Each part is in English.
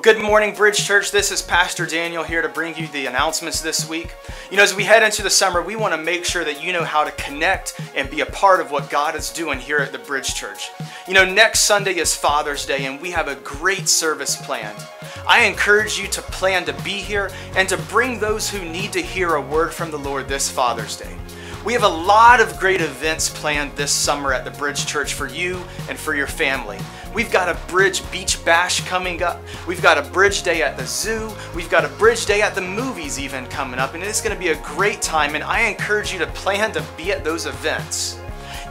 Good morning, Bridge Church. This is Pastor Daniel here to bring you the announcements this week. As we head into the summer, we want to make sure that you know how to connect and be a part of what God is doing here at the Bridge Church. Next Sunday is Father's Day, and we have a great service planned. I encourage you to plan to be here and to bring those who need to hear a word from the Lord this Father's Day. We have a lot of great events planned this summer at the Bridge Church for you and for your family. We've got a Bridge Beach Bash coming up. We've got a Bridge Day at the zoo. We've got a Bridge Day at the movies even coming up, and it's going to be a great time, and I encourage you to plan to be at those events.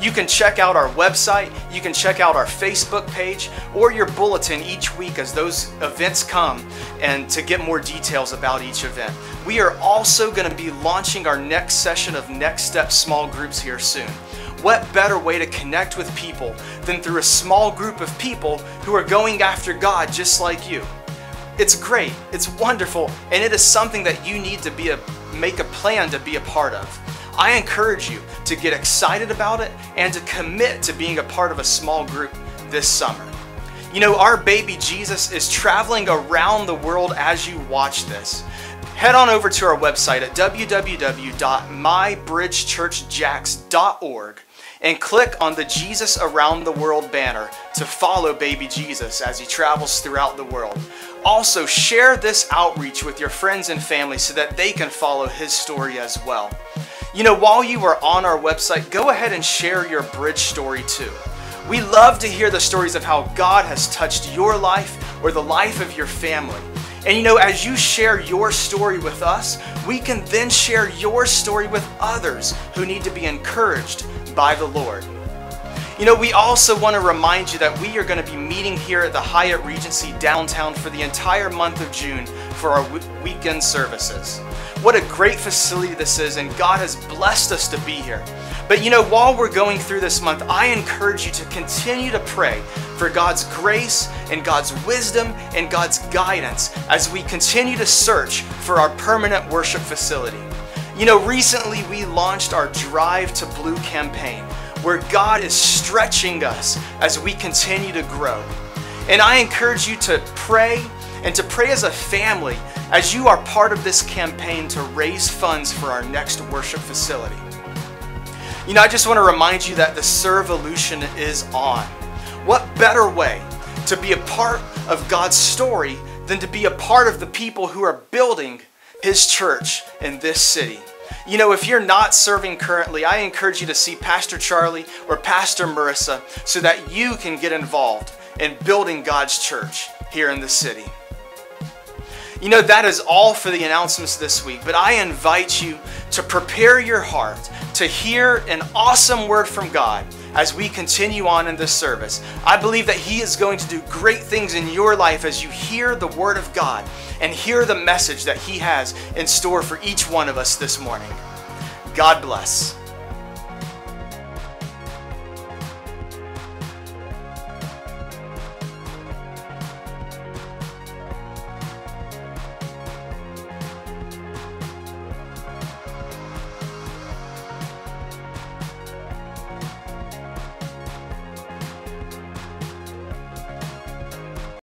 You can check out our website, you can check out our Facebook page, or your bulletin each week as those events come, and to get more details about each event. We are also going to be launching our next session of Next Step small groups here soon. What better way to connect with people than through a small group of people who are going after God just like you? It's great, it's wonderful, and it is something that you need to make a plan to be a part of. I encourage you to get excited about it and to commit to being a part of a small group this summer. Our baby Jesus is traveling around the world as you watch this. Head on over to our website at www.mybridgechurchjax.org and click on the Jesus Around the World banner to follow baby Jesus as he travels throughout the world. Also, share this outreach with your friends and family so that they can follow his story as well. While you are on our website, go ahead and share your Bridge story too. We love to hear the stories of how God has touched your life or the life of your family. And as you share your story with us, we can then share your story with others who need to be encouraged by the Lord. We also want to remind you that we are going to be meeting here at the Hyatt Regency downtown for the entire month of June for our weekend services. What a great facility this is, and God has blessed us to be here. But while we're going through this month, I encourage you to continue to pray for God's grace and God's wisdom and God's guidance as we continue to search for our permanent worship facility. Recently we launched our Drive to Blue campaign, where God is stretching us as we continue to grow. And I encourage you to pray, and to pray as a family as you are part of this campaign to raise funds for our next worship facility. I just want to remind you that the Servolution is on. What better way to be a part of God's story than to be a part of the people who are building His church in this city? If you're not serving currently, I encourage you to see Pastor Charlie or Pastor Marissa so that you can get involved in building God's church here in the city. That is all for the announcements this week, but I invite you to prepare your heart to hear an awesome word from God as we continue on in this service. I believe that He is going to do great things in your life as you hear the Word of God and hear the message that He has in store for each one of us this morning. God bless.